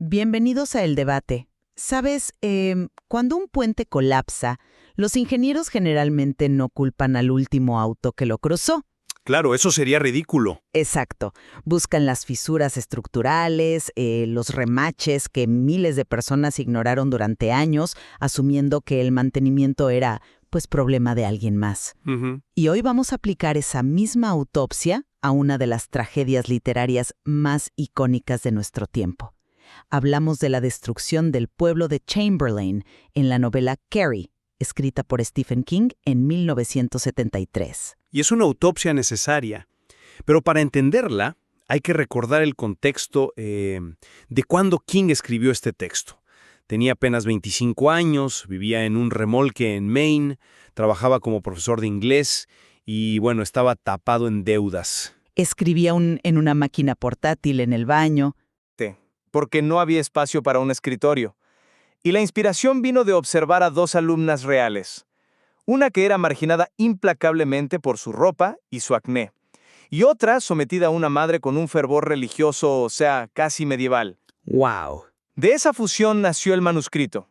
Bienvenidos a El Debate. Sabes, cuando un puente colapsa, los ingenieros generalmente no culpan al último auto que lo cruzó. Claro, eso sería ridículo. Exacto. Buscan las fisuras estructurales, los remaches que miles de personas ignoraron durante años, asumiendo que el mantenimiento era, pues, problema de alguien más. Ujú. Y hoy vamos a aplicar esa misma autopsia a una de las tragedias literarias más icónicas de nuestro tiempo. Hablamos de la destrucción del pueblo de Chamberlain en la novela Carrie, escrita por Stephen King en 1973. Y es una autopsia necesaria. Pero para entenderla, hay que recordar el contexto de cuando King escribió este texto. Tenía apenas 25 años, vivía en un remolque en Maine, trabajaba como profesor de inglés y, bueno, estaba tapado en deudas. Escribía en una máquina portátil en el baño. Porque no había espacio para un escritorio. Y la inspiración vino de observar a dos alumnas reales. Una que era marginada implacablemente por su ropa y su acné, y otra sometida a una madre con un fervor religioso, o sea, casi medieval. ¡Wow! De esa fusión nació el manuscrito.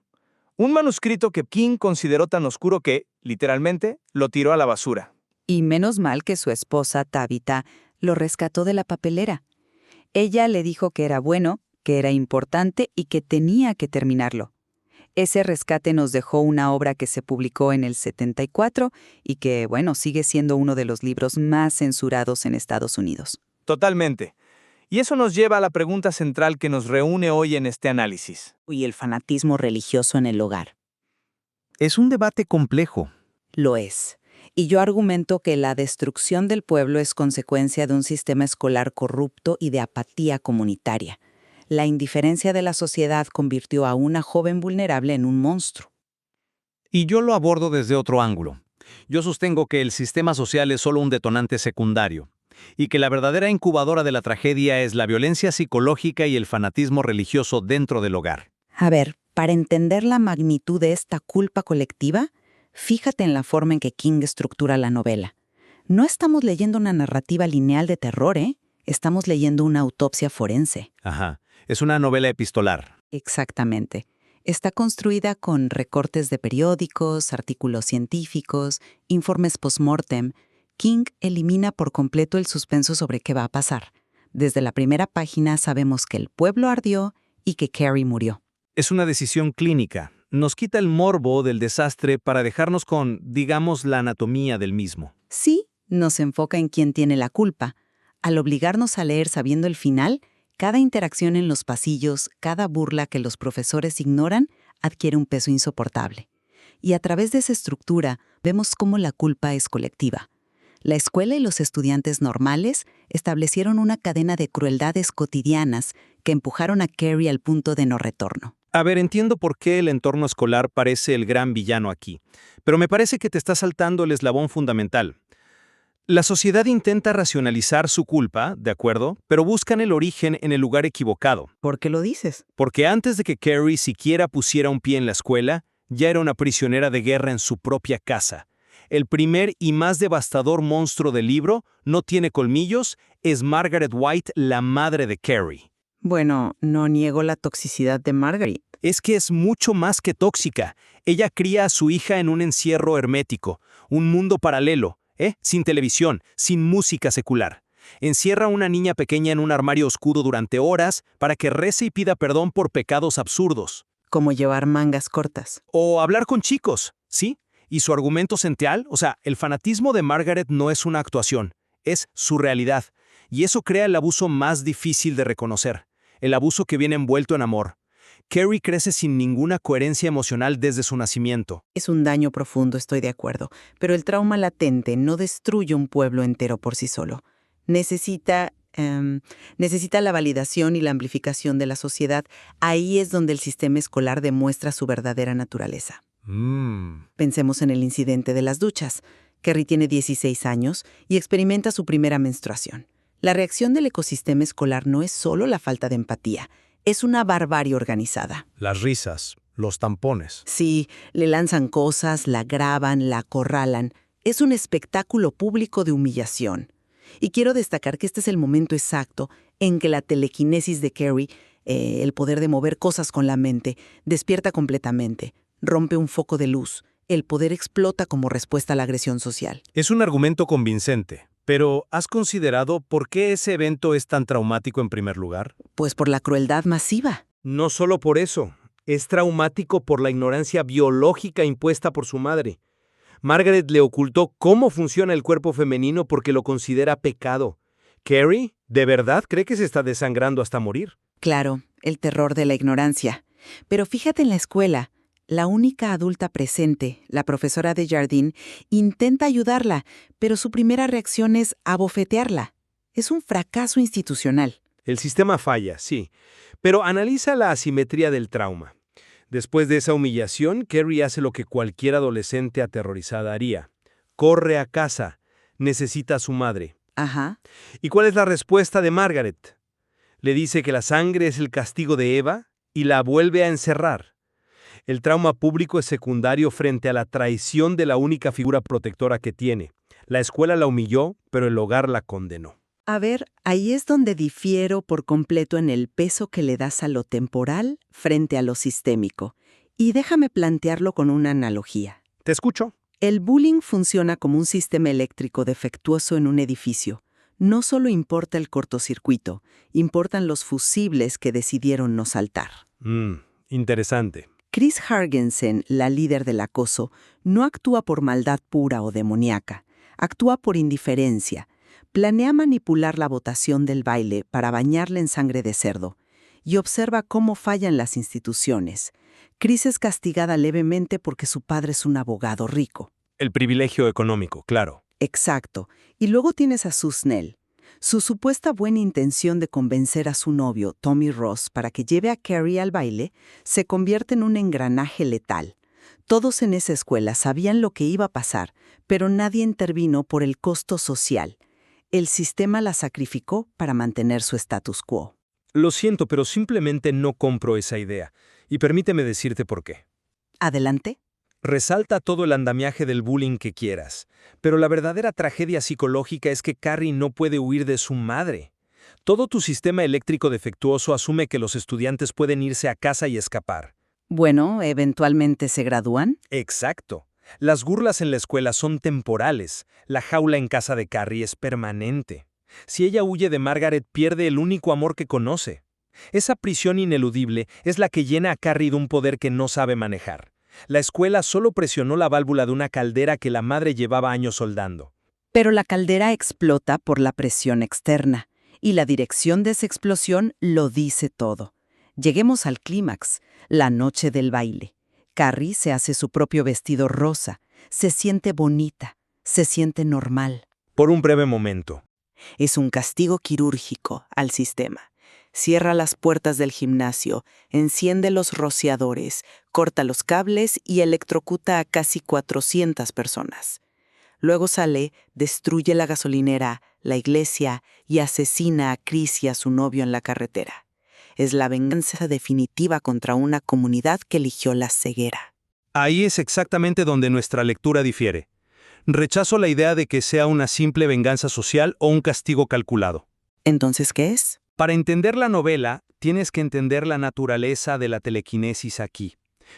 Un manuscrito que King consideró tan oscuro que, literalmente, lo tiró a la basura. Y menos mal que su esposa, Tabitha, lo rescató de la papelera. Ella le dijo que era bueno, que era importante y que tenía que terminarlo. Ese rescate nos dejó una obra que se publicó en el 74 y que, bueno, sigue siendo uno de los libros más censurados en Estados Unidos. Totalmente. Y eso nos lleva a la pregunta central que nos reúne hoy en este análisis. Y el fanatismo religioso en el hogar. Es un debate complejo. Lo es. Y yo argumento que la destrucción del pueblo es consecuencia de un sistema escolar corrupto y de apatía comunitaria. La indiferencia de la sociedad convirtió a una joven vulnerable en un monstruo. Y yo lo abordo desde otro ángulo. Yo sostengo que el sistema social es solo un detonante secundario, y que la verdadera incubadora de la tragedia es la violencia psicológica y el fanatismo religioso dentro del hogar. A ver, para entender la magnitud de esta culpa colectiva, fíjate en la forma en que King estructura la novela. No estamos leyendo una narrativa lineal de terror, ¿eh? Estamos leyendo una autopsia forense. Ajá. Es una novela epistolar. Exactamente. Está construida con recortes de periódicos, artículos científicos, informes post-mortem. King elimina por completo el suspenso sobre qué va a pasar. Desde la primera página sabemos que el pueblo ardió y que Carrie murió. Es una decisión clínica. Nos quita el morbo del desastre para dejarnos con, digamos, la anatomía del mismo. Sí, nos enfoca en quién tiene la culpa. Al obligarnos a leer sabiendo el final, cada interacción en los pasillos, cada burla que los profesores ignoran, adquiere un peso insoportable. Y a través de esa estructura, vemos cómo la culpa es colectiva. La escuela y los estudiantes normales establecieron una cadena de crueldades cotidianas que empujaron a Carrie al punto de no retorno. A ver, entiendo por qué el entorno escolar parece el gran villano aquí, pero me parece que te está saltando el eslabón fundamental. La sociedad intenta racionalizar su culpa, ¿de acuerdo? Pero buscan el origen en el lugar equivocado. ¿Por qué lo dices? Porque antes de que Carrie siquiera pusiera un pie en la escuela, ya era una prisionera de guerra en su propia casa. El primer y más devastador monstruo del libro, no tiene colmillos, es Margaret White, la madre de Carrie. Bueno, no niego la toxicidad de Margaret. Es que es mucho más que tóxica. Ella cría a su hija en un encierro hermético, un mundo paralelo, sin televisión, sin música secular. Encierra a una niña pequeña en un armario oscuro durante horas para que rece y pida perdón por pecados absurdos. Como llevar mangas cortas. O hablar con chicos, ¿sí? Y su argumento central, el fanatismo de Margaret no es una actuación, es su realidad. Y eso crea el abuso más difícil de reconocer, el abuso que viene envuelto en amor. Carrie crece sin ninguna coherencia emocional desde su nacimiento. Es un daño profundo, estoy de acuerdo, pero el trauma latente no destruye un pueblo entero por sí solo. Necesita la validación y la amplificación de la sociedad. Ahí es donde el sistema escolar demuestra su verdadera naturaleza. Pensemos en el incidente de las duchas. Carrie tiene 16 años y experimenta su primera menstruación. La reacción del ecosistema escolar no es solo la falta de empatía, es una barbarie organizada. Las risas, los tampones. Sí, le lanzan cosas, la graban, la acorralan. Es un espectáculo público de humillación. Y quiero destacar que este es el momento exacto en que la telequinesis de Carrie el poder de mover cosas con la mente, despierta completamente, rompe un foco de luz. El poder explota como respuesta a la agresión social. Es un argumento convincente, pero ¿has considerado por qué ese evento es tan traumático en primer lugar? Pues por la crueldad masiva. No solo por eso, es traumático por la ignorancia biológica impuesta por su madre. Margaret le ocultó cómo funciona el cuerpo femenino porque lo considera pecado. Carrie, ¿de verdad cree que se está desangrando hasta morir? Claro, el terror de la ignorancia. Pero fíjate en la escuela. La única adulta presente, la profesora de Jardín, intenta ayudarla, pero su primera reacción es abofetearla. Es un fracaso institucional. El sistema falla, sí, pero analiza la asimetría del trauma. Después de esa humillación, Carrie hace lo que cualquier adolescente aterrorizada haría. Corre a casa. Necesita a su madre. Ajá. ¿Y cuál es la respuesta de Margaret? Le dice que la sangre es el castigo de Eva y la vuelve a encerrar. El trauma público es secundario frente a la traición de la única figura protectora que tiene. La escuela la humilló, pero el hogar la condenó. A ver, ahí es donde difiero por completo en el peso que le das a lo temporal frente a lo sistémico. Y déjame plantearlo con una analogía. Te escucho. El bullying funciona como un sistema eléctrico defectuoso en un edificio. No solo importa el cortocircuito, importan los fusibles que decidieron no saltar. Interesante. Chris Hargensen, la líder del acoso, no actúa por maldad pura o demoníaca, actúa por indiferencia. Planea manipular la votación del baile para bañarla en sangre de cerdo y observa cómo fallan las instituciones. Chris es castigada levemente porque su padre es un abogado rico. El privilegio económico, claro. Exacto. Y luego tienes a Sue Snell. Su supuesta buena intención de convencer a su novio, Tommy Ross, para que lleve a Carrie al baile, se convierte en un engranaje letal. Todos en esa escuela sabían lo que iba a pasar, pero nadie intervino por el costo social. El sistema la sacrificó para mantener su status quo. Lo siento, pero simplemente no compro esa idea. Y permíteme decirte por qué. ¿Adelante? Resalta todo el andamiaje del bullying que quieras, pero la verdadera tragedia psicológica es que Carrie no puede huir de su madre. Todo tu sistema eléctrico defectuoso asume que los estudiantes pueden irse a casa y escapar. Bueno, ¿eventualmente se gradúan? Exacto. Las burlas en la escuela son temporales. La jaula en casa de Carrie es permanente. Si ella huye de Margaret, pierde el único amor que conoce. Esa prisión ineludible es la que llena a Carrie de un poder que no sabe manejar. La escuela solo presionó la válvula de una caldera que la madre llevaba años soldando. Pero la caldera explota por la presión externa, y la dirección de esa explosión lo dice todo. Lleguemos al clímax, la noche del baile. Carrie se hace su propio vestido rosa, se siente bonita, se siente normal. Por un breve momento. Es un castigo quirúrgico al sistema. Cierra las puertas del gimnasio, enciende los rociadores, corta los cables y electrocuta a casi 400 personas. Luego sale, destruye la gasolinera, la iglesia y asesina a Chris y a su novio en la carretera. Es la venganza definitiva contra una comunidad que eligió la ceguera. Ahí es exactamente donde nuestra lectura difiere. Rechazo la idea de que sea una simple venganza social o un castigo calculado. ¿Entonces qué es? Para entender la novela, tienes que entender la naturaleza de la telequinesis aquí.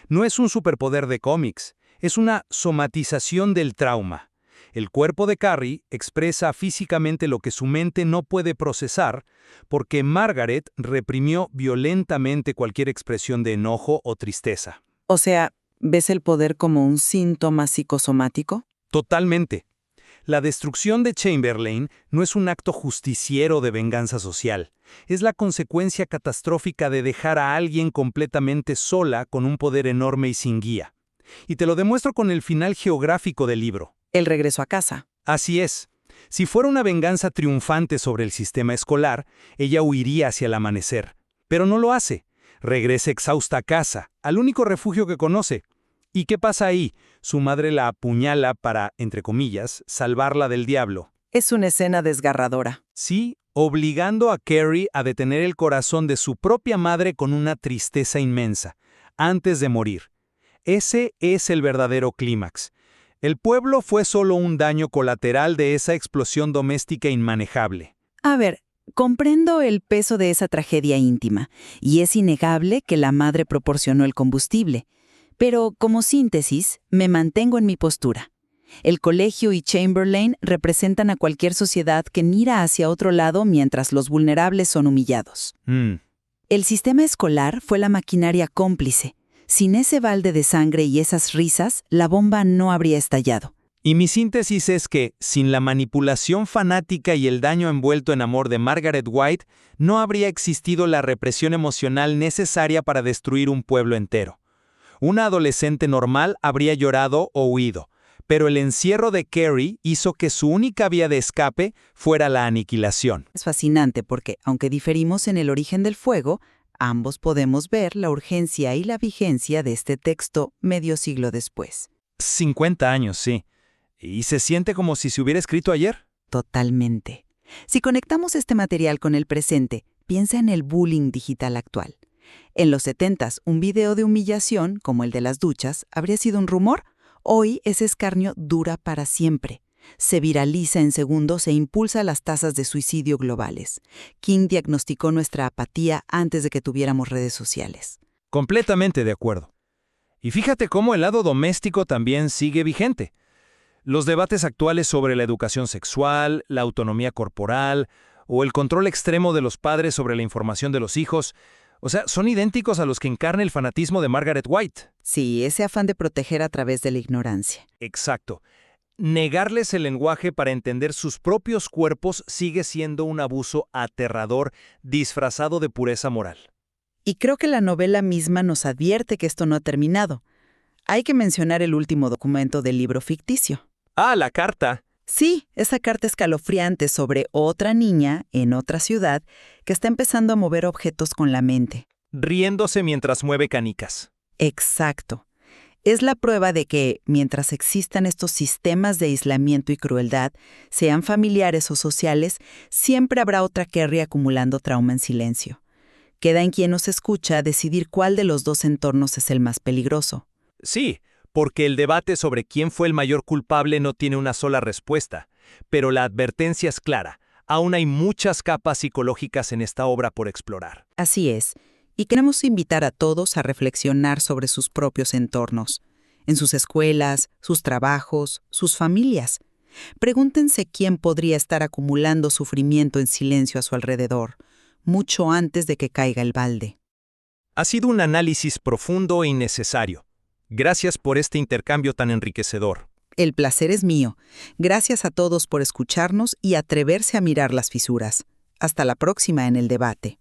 No es un superpoder de cómics, es una somatización del trauma. El cuerpo de Carrie expresa físicamente lo que su mente no puede procesar porque Margaret reprimió violentamente cualquier expresión de enojo o tristeza. O sea, ¿ves el poder como un síntoma psicosomático? Totalmente. La destrucción de Chamberlain no es un acto justiciero de venganza social. Es la consecuencia catastrófica de dejar a alguien completamente sola con un poder enorme y sin guía. Y te lo demuestro con el final geográfico del libro. El regreso a casa. Así es. Si fuera una venganza triunfante sobre el sistema escolar, ella huiría hacia el amanecer. Pero no lo hace. Regresa exhausta a casa, al único refugio que conoce. ¿Y qué pasa ahí? Su madre la apuñala para, entre comillas, salvarla del diablo. Es una escena desgarradora. Sí, obligando a Carrie a detener el corazón de su propia madre con una tristeza inmensa, antes de morir. Ese es el verdadero clímax. El pueblo fue solo un daño colateral de esa explosión doméstica inmanejable. A ver, Comprendo el peso de esa tragedia íntima, y es innegable que la madre proporcionó el combustible. Pero, como síntesis, me mantengo en mi postura. El colegio y Chamberlain representan a cualquier sociedad que mira hacia otro lado mientras los vulnerables son humillados. El sistema escolar fue la maquinaria cómplice. Sin ese balde de sangre y esas risas, la bomba no habría estallado. Y mi síntesis es que, sin la manipulación fanática y el daño envuelto en amor de Margaret White, no habría existido la represión emocional necesaria para destruir un pueblo entero. Una adolescente normal habría llorado o huido, pero el encierro de Carrie hizo que su única vía de escape fuera la aniquilación. Es fascinante porque, aunque diferimos en el origen del fuego, ambos podemos ver la urgencia y la vigencia de este texto medio siglo después. 50 años, sí. ¿Y se siente como si se hubiera escrito ayer? Totalmente. Si conectamos este material con el presente, piensa en el bullying digital actual. En los 70s, un video de humillación, como el de las duchas, habría sido un rumor. Hoy ese escarnio dura para siempre. Se viraliza en segundos e impulsa las tasas de suicidio globales. King diagnosticó nuestra apatía antes de que tuviéramos redes sociales. Completamente de acuerdo. Y fíjate cómo el lado doméstico también sigue vigente. Los debates actuales sobre la educación sexual, la autonomía corporal o el control extremo de los padres sobre la información de los hijos, son idénticos a los que encarna el fanatismo de Margaret White. Sí, ese afán de proteger a través de la ignorancia. Exacto. Negarles el lenguaje para entender sus propios cuerpos sigue siendo un abuso aterrador disfrazado de pureza moral. Y creo que la novela misma nos advierte que esto no ha terminado. Hay que mencionar el último documento del libro ficticio. Ah, la carta. Sí, esa carta escalofriante sobre otra niña en otra ciudad que está empezando a mover objetos con la mente. Riéndose mientras mueve canicas. Exacto. Es la prueba de que, mientras existan estos sistemas de aislamiento y crueldad, sean familiares o sociales, siempre habrá otra Carrie acumulando trauma en silencio. Queda en quien nos escucha decidir cuál de los dos entornos es el más peligroso. Sí, porque el debate sobre quién fue el mayor culpable no tiene una sola respuesta, pero la advertencia es clara. Aún hay muchas capas psicológicas en esta obra por explorar. Así es, y queremos invitar a todos a reflexionar sobre sus propios entornos, en sus escuelas, sus trabajos, sus familias. Pregúntense quién podría estar acumulando sufrimiento en silencio a su alrededor, mucho antes de que caiga el balde. Ha sido un análisis profundo e innecesario. Gracias por este intercambio tan enriquecedor. El placer es mío. Gracias a todos por escucharnos y atreverse a mirar las fisuras. Hasta la próxima en el debate.